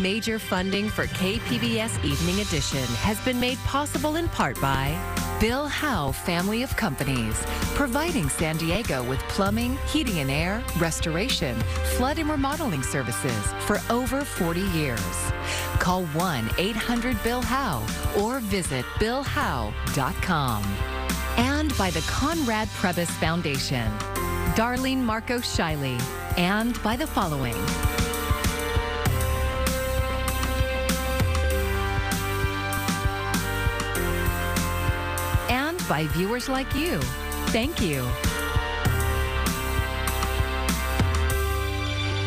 Major funding for KPBS Evening Edition has been made possible in part by Bill Howe Family of Companies, providing San Diego with plumbing, heating and air, restoration, flood and remodeling services for over 40 years. Call 1-800-BILL-HOWE or visit billhowe.com. And by the Conrad Prebys Foundation, Darlene Marco Shiley, and by the following. And by viewers like you. Thank you.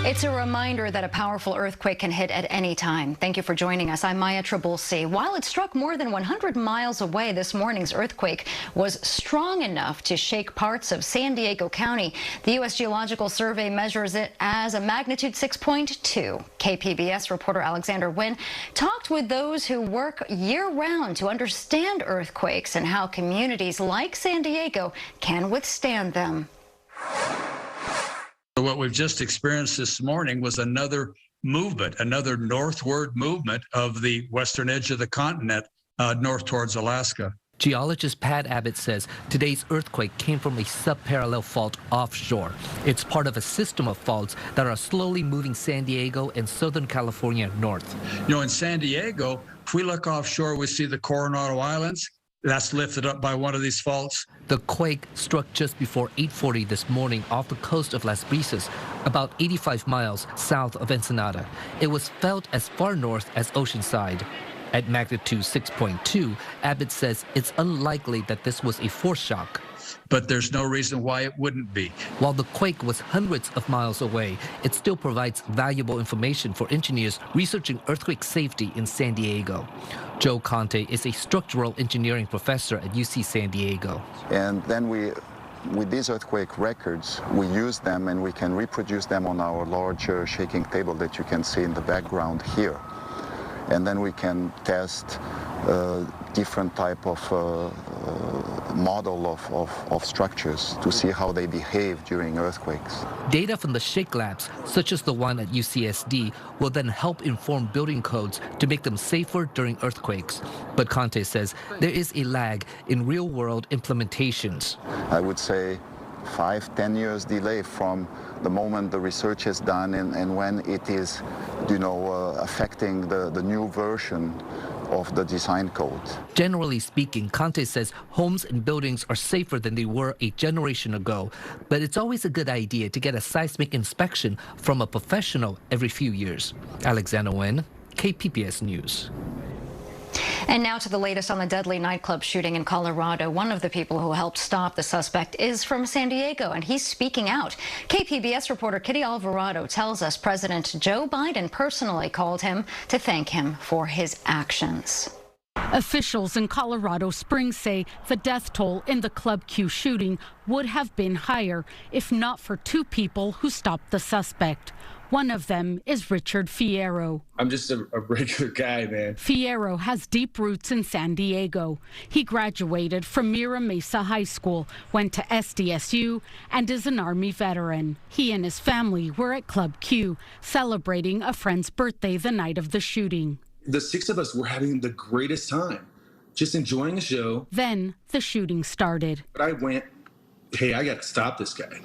It's a reminder that a powerful earthquake can hit at any time. Thank you for joining us. I'm Maya Trabulsi. While it struck more than 100 miles away, this morning's earthquake was strong enough to shake parts of San Diego County. The U.S. Geological Survey measures it as a magnitude 6.2. KPBS reporter Alexander Nguyen talked with those who work year-round to understand earthquakes and how communities like San Diego can withstand them. What we've just experienced this morning was another movement, another northward movement of the western edge of the continent north towards Alaska. Geologist Pat Abbott says today's earthquake came from a subparallel fault offshore. It's part of a system of faults that are slowly moving San Diego and Southern California north. You know, in San Diego, if we look offshore, we see the Coronado Islands. That's lifted up by one of these faults. The quake struck just before 8:40 this morning off the coast of Las Brisas, about 85 miles south of Ensenada. It was felt as far north as Oceanside. At magnitude 6.2, Abbott says it's unlikely that this was a foreshock. But there's no reason why it wouldn't be. While the quake was hundreds of miles away, it still provides valuable information for engineers researching earthquake safety in San Diego. Joe Conte is a structural engineering professor at UC San Diego. And then with these earthquake records, we use them and we can reproduce them on our large shaking table that you can see in the background here. And then we can test different type of model of structures to see how they behave during earthquakes. Data from the shake labs, such as the one at UCSD, will then help inform building codes to make them safer during earthquakes. But Conte says there is a lag in real-world implementations. I would say 5-10 years delay from the moment the research is done and when it is, affecting the new version of the design code. Generally speaking, Conte says homes and buildings are safer than they were a generation ago, but it's always a good idea to get a seismic inspection from a professional every few years. Alexander Nguyen, KPBS News. And now to the latest on the deadly nightclub shooting in Colorado. One of the people who helped stop the suspect is from San Diego, and he's speaking out. KPBS reporter Kitty Alvarado tells us President Joe Biden personally called him to thank him for his actions. Officials in Colorado Springs say the death toll in the Club Q shooting would have been higher if not for two people who stopped the suspect. One of them is Richard Fierro. I'm just a regular guy, man. Fierro has deep roots in San Diego. He graduated from Mira Mesa High School, went to SDSU, and is an Army veteran. He and his family were at Club Q, celebrating a friend's birthday the night of the shooting. The six of us were having the greatest time, just enjoying the show. Then the shooting started. But I went, hey, I got to stop this guy.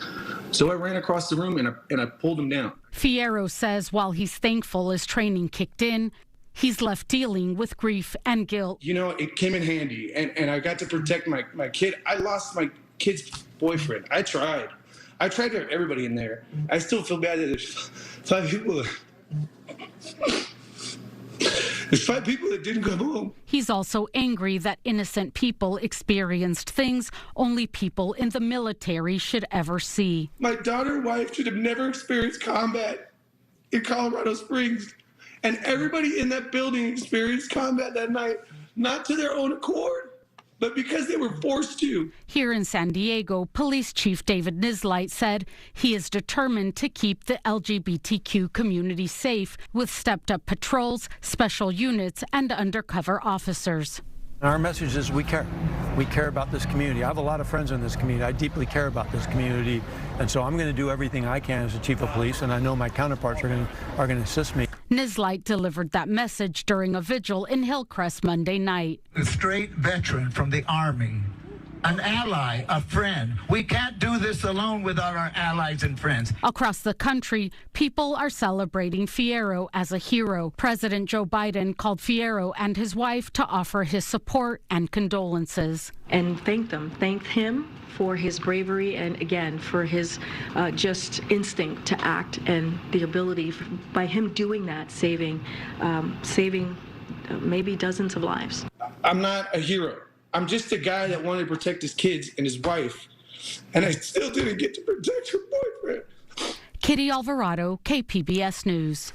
So I ran across the room and I pulled him down. Fierro says while he's thankful his training kicked in, he's left dealing with grief and guilt. You know, it came in handy, and I got to protect my kid. I lost my kid's boyfriend. I tried for everybody in there. I still feel bad that there's 5 people. There's 5 people that didn't come home. He's also angry that innocent people experienced things only people in the military should ever see. My daughter and wife should have never experienced combat in Colorado Springs. And everybody in that building experienced combat that night, not to their own accord, but because they were forced to. Here in San Diego, Police Chief David Nislight said he is determined to keep the LGBTQ community safe with stepped-up patrols, special units, and undercover officers. Our message is we care. We care about this community. I have a lot of friends in this community. I deeply care about this community, and so I'm going to do everything I can as the chief of police, and I know my counterparts are going to assist me. Nislight delivered that message during a vigil in Hillcrest Monday night. A straight veteran from the Army, an ally, a friend. We can't do this alone without our allies and friends. Across the country, people are celebrating Fierro as a hero. President Joe Biden called Fierro and his wife to offer his support and condolences. And thank him for his bravery and, again, for his just instinct to act and the ability, by him doing that, saving maybe dozens of lives. I'm not a hero. I'm just a guy that wanted to protect his kids and his wife, and I still didn't get to protect her boyfriend. Kitty Alvarado, KPBS News.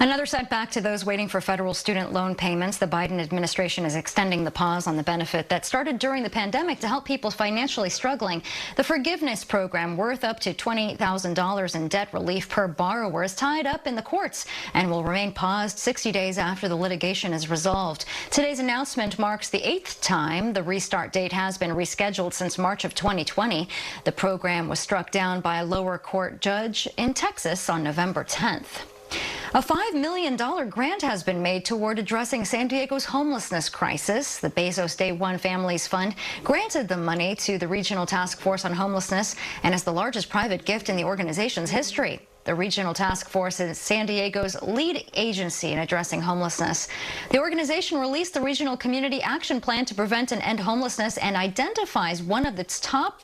Another setback to those waiting for federal student loan payments. The Biden administration is extending the pause on the benefit that started during the pandemic to help people financially struggling. The forgiveness program, worth up to $28,000 in debt relief per borrower, is tied up in the courts and will remain paused 60 days after the litigation is resolved. Today's announcement marks the 8th time the restart date has been rescheduled since March of 2020. The program was struck down by a lower court judge in Texas on November 10th. A $5 million grant has been made toward addressing San Diego's homelessness crisis. The Bezos Day One Families Fund granted the money to the Regional Task Force on Homelessness and is the largest private gift in the organization's history. The Regional Task Force is San Diego's lead agency in addressing homelessness. The organization released the Regional Community Action Plan to prevent and end homelessness and identifies one of its top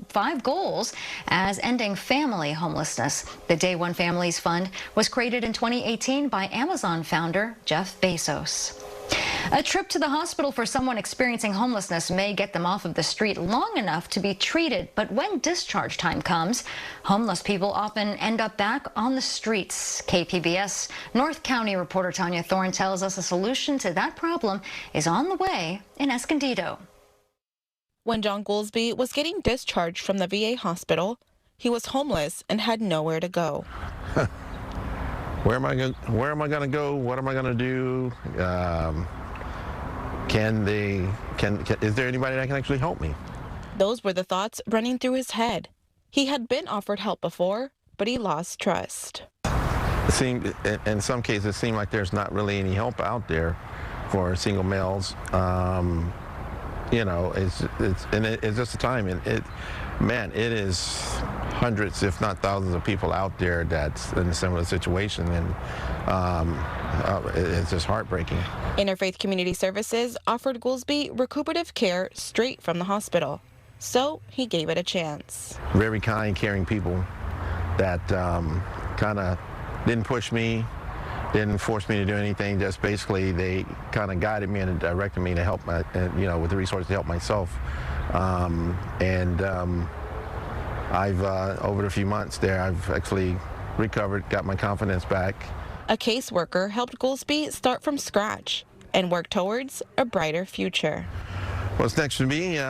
5 goals as ending family homelessness. The Day One Families Fund was created in 2018 by Amazon founder Jeff Bezos. A trip to the hospital for someone experiencing homelessness may get them off of the street long enough to be treated, but when discharge time comes, homeless people often end up back on the streets. KPBS North County reporter Tanya Thorne tells us a solution to that problem is on the way in Escondido. When John Goolsby was getting discharged from the VA hospital, he was homeless and had nowhere to go. Where am I going to go? What am I going to do? Is there anybody that can actually help me? Those were the thoughts running through his head. He had been offered help before, but he lost trust. In some cases, it seemed like there's not really any help out there for single males. You know, it's just a time, and it is hundreds, if not thousands, of people out there that's in a similar situation, and it's just heartbreaking. Interfaith Community Services offered Goolsby recuperative care straight from the hospital, so he gave it a chance. Very kind, caring people that kind of didn't push me, didn't force me to do anything. Just basically, they kind of guided me and directed me to help with the resources to help myself. I've over the few months there, I've actually recovered, got my confidence back. A caseworker helped Goolsby start from scratch and work towards a brighter future. What's next for me?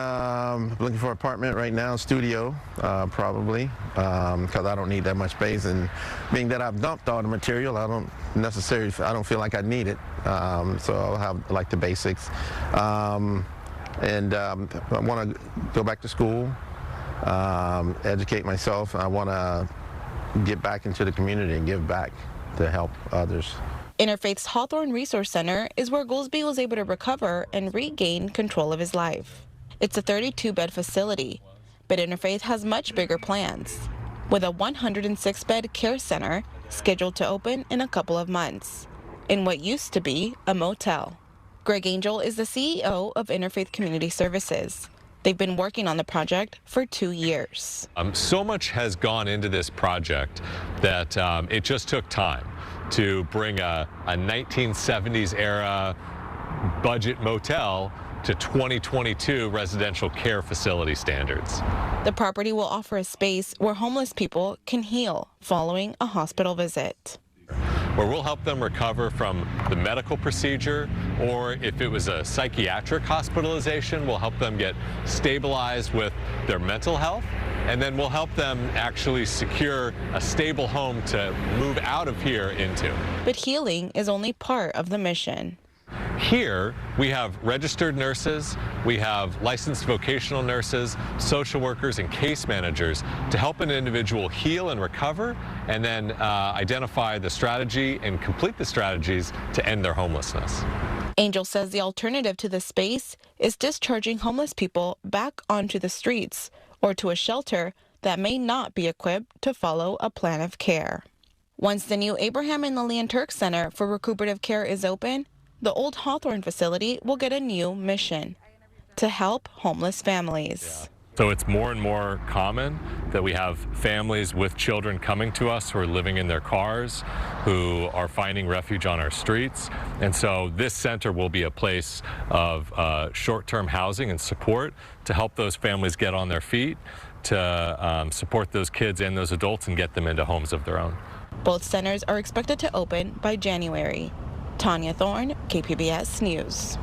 Looking for an apartment right now, studio, probably, because I don't need that much space. And being that I've dumped all the material, I don't feel like I need it. So I'll have like the basics. I want to go back to school, educate myself. I want to get back into the community and give back to help others. Interfaith's Hawthorne Resource Center is where Goolsby was able to recover and regain control of his life. It's a 32-bed facility, but Interfaith has much bigger plans, with a 106-bed care center scheduled to open in a couple of months, in what used to be a motel. Greg Angel is the CEO of Interfaith Community Services. They've been working on the project for 2 years. So much has gone into this project that it just took time to bring a 1970s era budget motel to 2022 residential care facility standards. The property will offer a space where homeless people can heal following a hospital visit, where we'll help them recover from the medical procedure, or if it was a psychiatric hospitalization, we'll help them get stabilized with their mental health, and then we'll help them actually secure a stable home to move out of here into. But healing is only part of the mission. Here, we have registered nurses, we have licensed vocational nurses, social workers, and case managers to help an individual heal and recover, and then identify the strategy and complete the strategies to end their homelessness. Angel says the alternative to this space is discharging homeless people back onto the streets or to a shelter that may not be equipped to follow a plan of care. Once the new Abraham and Lillian Turk Center for Recuperative Care is open, the old Hawthorne facility will get a new mission: to help homeless families. So it's more and more common that we have families with children coming to us who are living in their cars, who are finding refuge on our streets. And so this center will be a place of short-term housing and support to help those families get on their feet, to support those kids and those adults and get them into homes of their own. Both centers are expected to open by January. Tanya Thorne, KPBS News.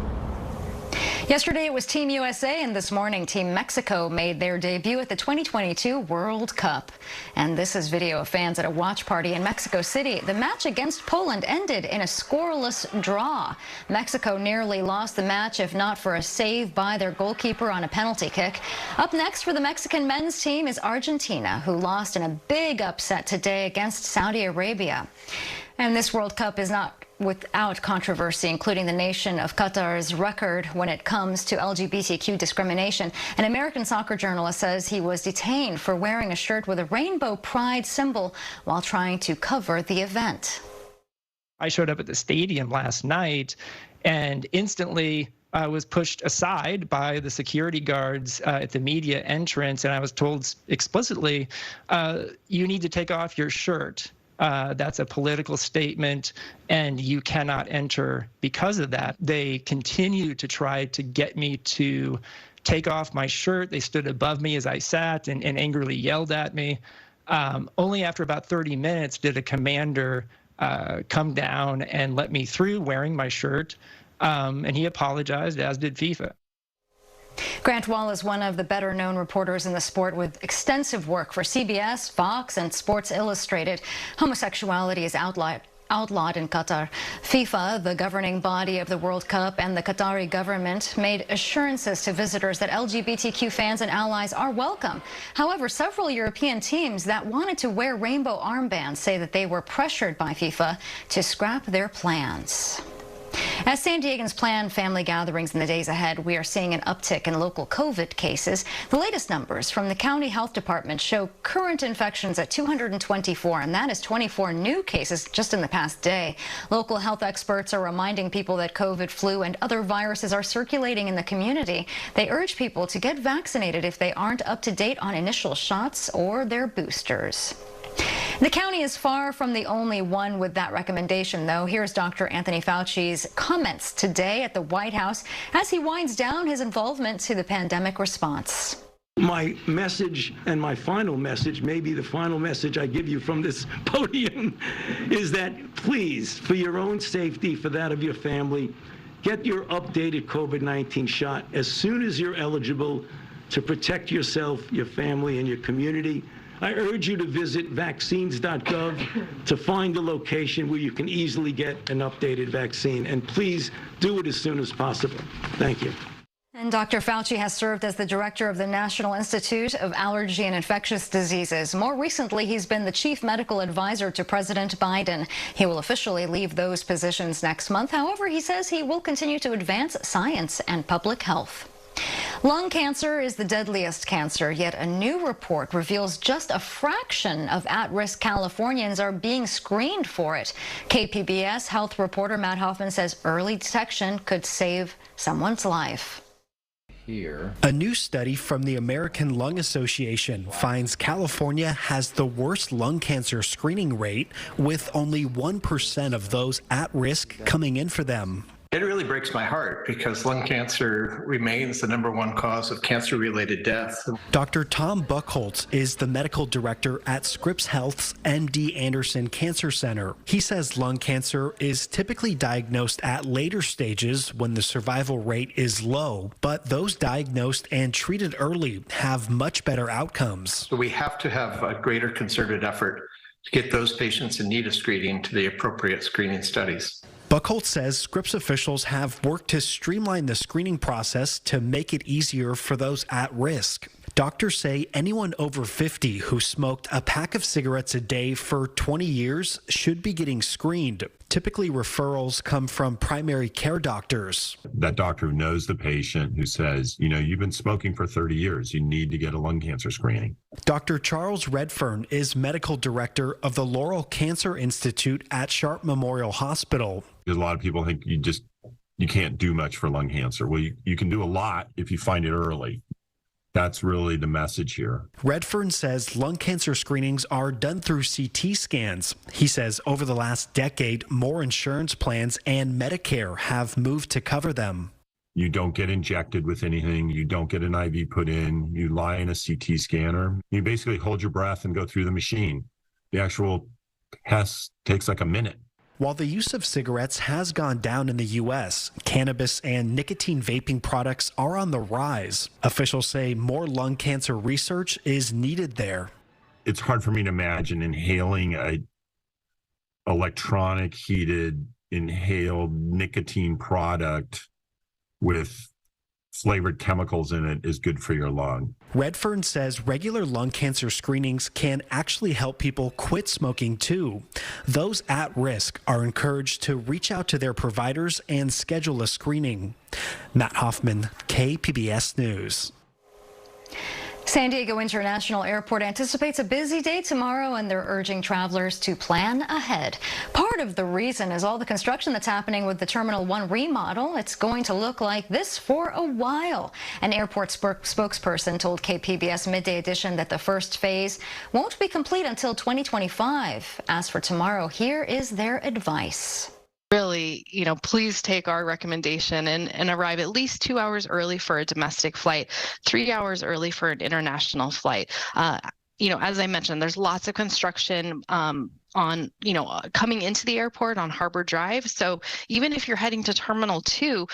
Yesterday it was Team USA, and this morning Team Mexico made their debut at the 2022 World Cup. And this is video of fans at a watch party in Mexico City. The match against Poland ended in a scoreless draw. Mexico nearly lost the match if not for a save by their goalkeeper on a penalty kick. Up next for the Mexican men's team is Argentina, who lost in a big upset today against Saudi Arabia. And this World Cup is not without controversy, including the nation of Qatar's record when it comes to LGBTQ discrimination. An American soccer journalist says he was detained for wearing a shirt with a rainbow pride symbol while trying to cover the event. I showed up at the stadium last night and instantly I was pushed aside by the security guards at the media entrance, and I was told explicitly, you need to take off your shirt. That's a political statement, and you cannot enter because of that. They continue to try to get me to take off my shirt. They stood above me as I sat and angrily yelled at me. Only after about 30 minutes did a commander come down and let me through wearing my shirt, and he apologized, as did FIFA. Grant Wall is one of the better-known reporters in the sport with extensive work for CBS, Fox, and Sports Illustrated. Homosexuality is outlawed in Qatar. FIFA, the governing body of the World Cup, and the Qatari government made assurances to visitors that LGBTQ fans and allies are welcome. However, several European teams that wanted to wear rainbow armbands say that they were pressured by FIFA to scrap their plans. As San Diegans plan family gatherings in the days ahead, we are seeing an uptick in local COVID cases. The latest numbers from the county health department show current infections at 224, and that is 24 new cases just in the past day. Local health experts are reminding people that COVID, flu, and other viruses are circulating in the community. They urge people to get vaccinated if they aren't up to date on initial shots or their boosters. The county is far from the only one with that recommendation, though. Here's Dr. Anthony Fauci's comments today at the White House as he winds down his involvement to the pandemic response. My message, and my final message, maybe the final message I give you from this podium, is that please, for your own safety, for that of your family, get your updated COVID-19 shot as soon as you're eligible to protect yourself, your family, and your community. I urge you to visit vaccines.gov to find a location where you can easily get an updated vaccine. And please do it as soon as possible. Thank you. And Dr. Fauci has served as the director of the National Institute of Allergy and Infectious Diseases. More recently, he's been the chief medical advisor to President Biden. He will officially leave those positions next month. However, he says he will continue to advance science and public health. Lung cancer is the deadliest cancer, yet a new report reveals just a fraction of at-risk Californians are being screened for it. KPBS health reporter Matt Hoffman says early detection could save someone's life. A new study from the American Lung Association finds California has the worst lung cancer screening rate, with only 1% of those at risk coming in for them. It really breaks my heart because lung cancer remains the #1 cause of cancer-related death. Dr. Tom Buchholz is the medical director at Scripps Health's MD Anderson Cancer Center. He says lung cancer is typically diagnosed at later stages when the survival rate is low, but those diagnosed and treated early have much better outcomes. So we have to have a greater concerted effort to get those patients in need of screening to the appropriate screening studies. Buchholz says Scripps officials have worked to streamline the screening process to make it easier for those at risk. Doctors say anyone over 50 who smoked a pack of cigarettes a day for 20 years should be getting screened. Typically, referrals come from primary care doctors. That doctor who knows the patient, who says, you know, you've been smoking for 30 years, you need to get a lung cancer screening. Dr. Charles Redfern is medical director of the Laurel Cancer Institute at Sharp Memorial Hospital. A lot of people think you can't do much for lung cancer. Well, you can do a lot if you find it early. That's really the message here. Redfern says lung cancer screenings are done through CT scans. He says over the last decade, more insurance plans and Medicare have moved to cover them. You don't get injected with anything. You don't get an IV put in. You lie in a CT scanner. You basically hold your breath and go through the machine. The actual test takes like a minute. While the use of cigarettes has gone down in the U.S., cannabis and nicotine vaping products are on the rise. Officials say more lung cancer research is needed there. It's hard for me to imagine inhaling a electronic heated inhaled nicotine product with flavored chemicals in it is good for your lung. Redfern says regular lung cancer screenings can actually help people quit smoking too. Those at risk are encouraged to reach out to their providers and schedule a screening. Matt Hoffman, KPBS News. San Diego International Airport anticipates a busy day tomorrow, and they're urging travelers to plan ahead. Part of the reason is all the construction that's happening with the Terminal 1 remodel. It's going to look like this for a while. An airport spokesperson told KPBS Midday Edition that the first phase won't be complete until 2025. As for tomorrow, here is their advice. Really, please take our recommendation and arrive at least 2 hours early for a domestic flight, 3 hours early for an international flight. As I mentioned, there's lots of construction coming into the airport on Harbor Drive. So even if you're heading to Terminal 2,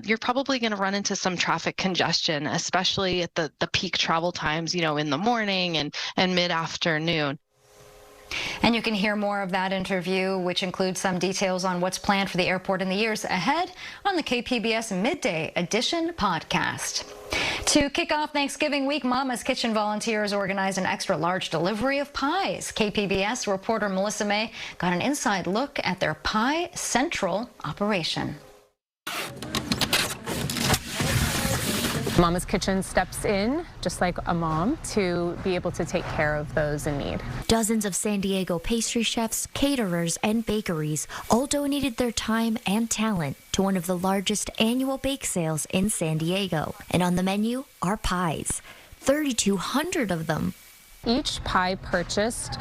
you're probably going to run into some traffic congestion, especially at the peak travel times, in the morning and mid-afternoon. And you can hear more of that interview, which includes some details on what's planned for the airport in the years ahead, on the KPBS Midday Edition podcast. To kick off Thanksgiving week, Mama's Kitchen volunteers organized an extra large delivery of pies. KPBS reporter Melissa May got an inside look at their Pie Central operation. Mama's Kitchen steps in, just like a mom, to be able to take care of those in need. Dozens of San Diego pastry chefs, caterers, and bakeries all donated their time and talent to one of the largest annual bake sales in San Diego. And on the menu are pies, 3,200 of them. Each pie purchased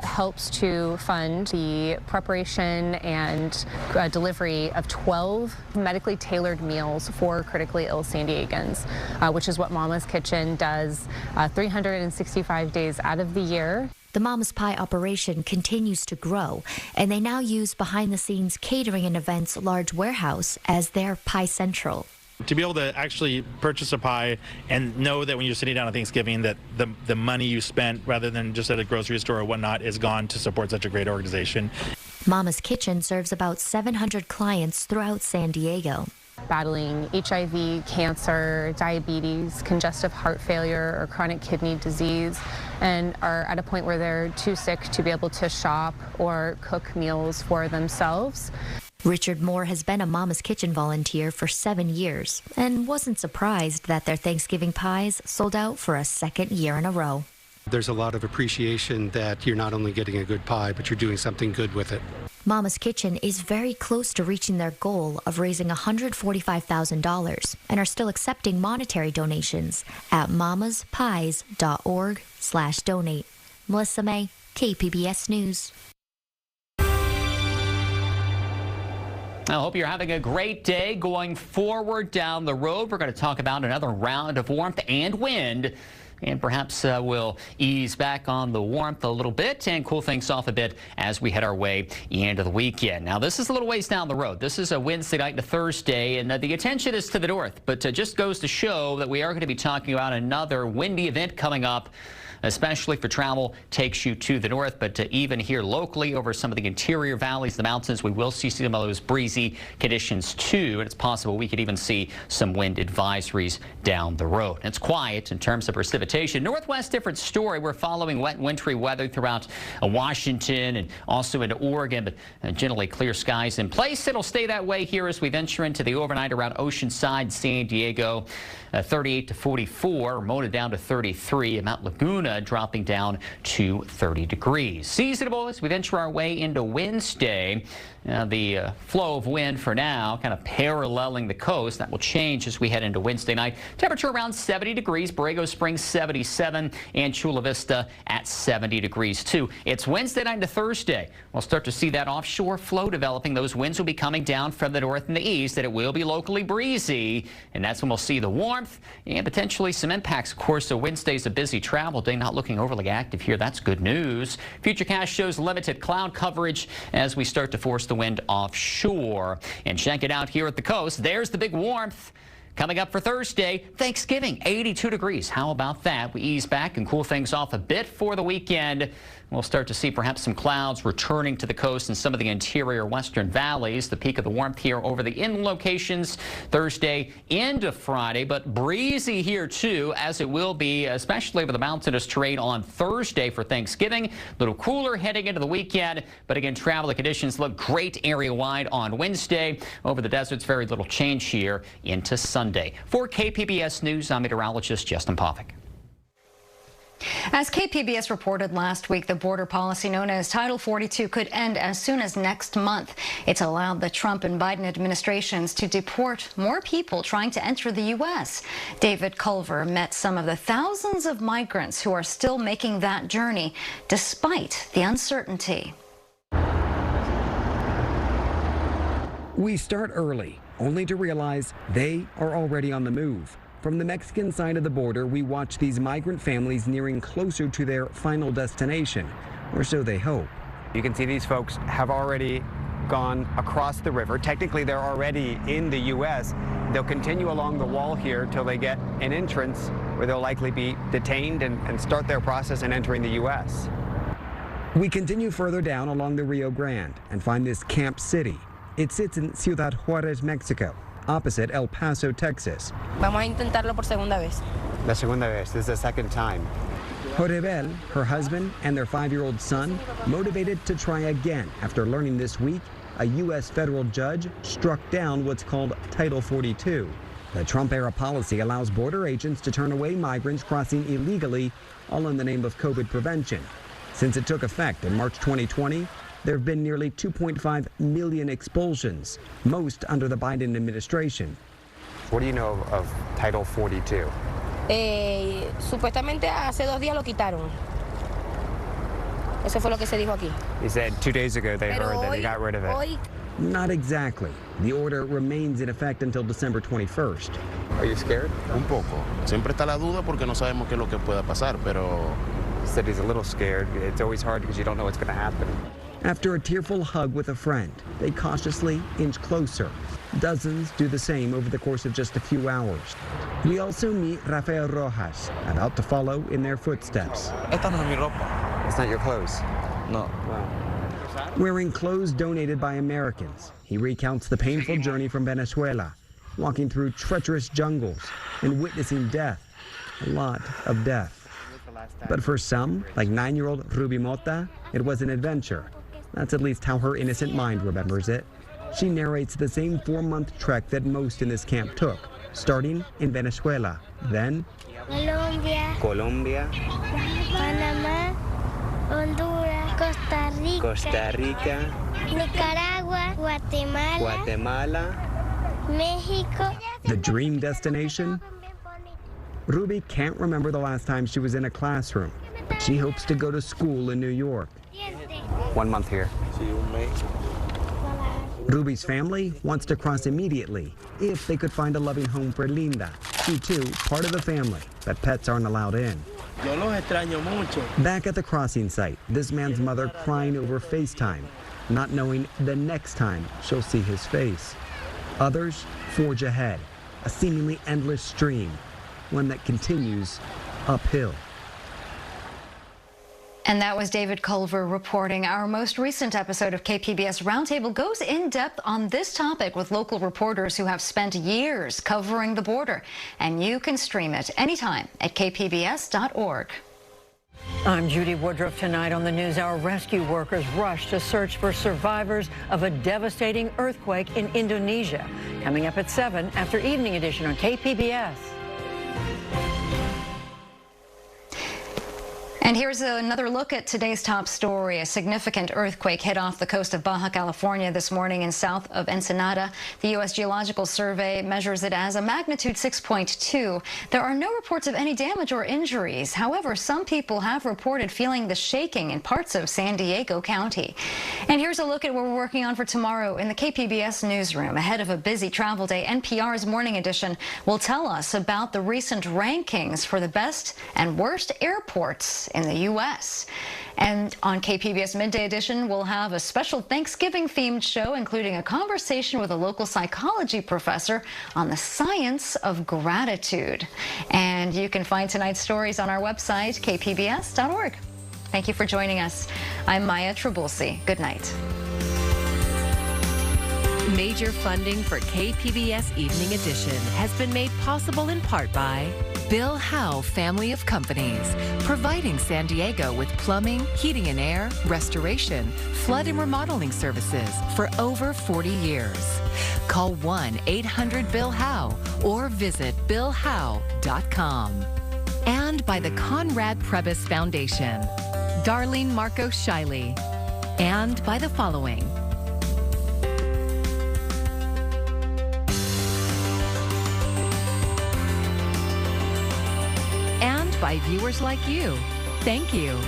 helps to fund the preparation and delivery of 12 medically tailored meals for critically ill San Diegans, which is what Mama's Kitchen does 365 days out of the year. The Mama's Pie operation continues to grow, and they now use behind-the-scenes catering and events large warehouse as their Pie Central. To be able to actually purchase a pie and know that when you're sitting down at Thanksgiving that the money you spent, rather than just at a grocery store or whatnot, is gone to support such a great organization. Mama's Kitchen serves about 700 clients throughout San Diego. Battling HIV, cancer, diabetes, congestive heart failure, or chronic kidney disease, and are at a point where they're too sick to be able to shop or cook meals for themselves. Richard Moore has been a Mama's Kitchen volunteer for 7 years and wasn't surprised that their Thanksgiving pies sold out for a second year in a row. There's a lot of appreciation that you're not only getting a good pie, but you're doing something good with it. Mama's Kitchen is very close to reaching their goal of raising $145,000 and are still accepting monetary donations at mamaspies.org/donate. Melissa May, KPBS News. I hope you're having a great day going forward down the road. We're going to talk about another round of warmth and wind, and perhaps we'll ease back on the warmth a little bit and cool things off a bit as we head our way into the weekend. Now, this is a little ways down the road. This is a Wednesday night to Thursday, and the attention is to the north, but just goes to show that we are going to be talking about another windy event coming up especially if travel takes you to the north. But even here locally over some of the interior valleys, the mountains, we will see some of those breezy conditions too. And it's possible we could even see some wind advisories down the road. It's quiet in terms of precipitation. Northwest, different story. We're following wet and wintry weather throughout Washington and also into Oregon, but generally clear skies in place. It'll stay that way here as we venture into the overnight around Oceanside, San Diego. 38 to 44, Ramona down to 33, and Mount Laguna dropping down to 30 degrees. Seasonable as we venture our way into Wednesday. The flow of wind for now kind of paralleling the coast. That will change as we head into Wednesday night. Temperature around 70 degrees, Borrego Springs 77, and Chula Vista at 70 degrees too. It's Wednesday night to Thursday. We'll start to see that offshore flow developing. Those winds will be coming down from the north and the east, and it will be locally breezy, and that's when we'll see the warmth and potentially some impacts. Of course, so Wednesday's a busy travel day, not looking overly active here. That's good news. Futurecast shows limited cloud coverage as we start to force the wind offshore. And check it out here at the coast. There's the big warmth. Coming up for Thursday, Thanksgiving, 82 degrees. How about that? We ease back and cool things off a bit for the weekend. We'll start to see perhaps some clouds returning to the coast in some of the interior western valleys. The peak of the warmth here over the inland locations Thursday into Friday, but breezy here too, as it will be, especially over the mountainous terrain on Thursday for Thanksgiving. A little cooler heading into the weekend, but again, travel conditions look great area-wide on Wednesday. Over the deserts, very little change here into Sunday. For KPBS News, I'm meteorologist Justin Povick. As KPBS reported last week, the border policy known as Title 42 could end as soon as next month. It's allowed the Trump and Biden administrations to deport more people trying to enter the U.S. David Culver met some of the thousands of migrants who are still making that journey despite the uncertainty. We start early, only to realize they are already on the move. From the Mexican side of the border, we watch these migrant families nearing closer to their final destination, or so they hope. You can see these folks have already gone across the river. Technically, they're already in the U.S. They'll continue along the wall here till they get an entrance where they'll likely be detained and start their process in entering the U.S. We continue further down along the Rio Grande and find this Camp City. It sits in Ciudad Juarez, Mexico, opposite El Paso, Texas. Vamos a intentarlo por segunda vez. La segunda vez. This is the second time. Joribel, her husband, and their 5-year-old son motivated to try again after learning this week a U.S. federal judge struck down what's called Title 42. The Trump-era policy allows border agents to turn away migrants crossing illegally, all in the name of COVID prevention. Since it took effect in March 2020, there have been nearly 2.5 million expulsions, most under the Biden administration. What do you know of Title 42? Supuestamente hace 2 días lo quitaron. Eso fue lo que se dijo aquí. He said 2 days ago they heard that they got rid of it. Not exactly. The order remains in effect until December 21st. Are you scared? Un poco. Siempre está la duda porque no sabemos qué es lo que pueda pasar, pero... He said he's a little scared. It's always hard because you don't know what's going to happen. After a tearful hug with a friend, they cautiously inch closer. Dozens do the same over the course of just a few hours. We also meet Rafael Rojas, about to follow in their footsteps. Esta no es mi ropa. It's not your clothes. No. Wow. Wearing clothes donated by Americans, he recounts the painful journey from Venezuela, walking through treacherous jungles and witnessing death, a lot of death. But for some, like 9-year-old Ruby Mota, it was an adventure. That's at least how her innocent mind remembers it. She narrates the same 4-month trek that most in this camp took, starting in Venezuela, then Colombia, Panamá, Honduras, Costa Rica, Nicaragua, Guatemala, Mexico. The dream destination? Ruby can't remember the last time she was in a classroom. She hopes to go to school in New York. 1 month here. Ruby's family wants to cross immediately if they could find a loving home for Linda. She too, part of the family, but pets aren't allowed in. Yo los extraño mucho. Back at the crossing site, this man's mother crying over FaceTime, not knowing the next time she'll see his face. Others forge ahead, a seemingly endless stream, one that continues uphill. And that was David Culver reporting. Our most recent episode of KPBS Roundtable goes in depth on this topic with local reporters who have spent years covering the border. And you can stream it anytime at kpbs.org. I'm Judy Woodruff. Tonight on the NewsHour, rescue workers rush to search for survivors of a devastating earthquake in Indonesia. Coming up at 7 after Evening Edition on KPBS. And here's another look at today's top story. A significant earthquake hit off the coast of Baja California this morning in south of Ensenada. The U.S. Geological Survey measures it as a magnitude 6.2. There are no reports of any damage or injuries. However, some people have reported feeling the shaking in parts of San Diego County. And here's a look at what we're working on for tomorrow in the KPBS newsroom. Ahead of a busy travel day, NPR's Morning Edition will tell us about the recent rankings for the best and worst airports in the U.S. And on KPBS Midday Edition, we'll have a special Thanksgiving-themed show, including a conversation with a local psychology professor on the science of gratitude. And you can find tonight's stories on our website, kpbs.org. Thank you for joining us. I'm Maya Trabulsi. Good night. Major funding for KPBS Evening Edition has been made possible in part by Bill Howe Family of Companies, providing San Diego with plumbing, heating and air, restoration, flood and remodeling services for over 40 years. Call 1-800-BILL-HOWE or visit billhowe.com. And by the Conrad Prebys Foundation, Darlene Marco Shiley. And by the following: by viewers like you. Thank you.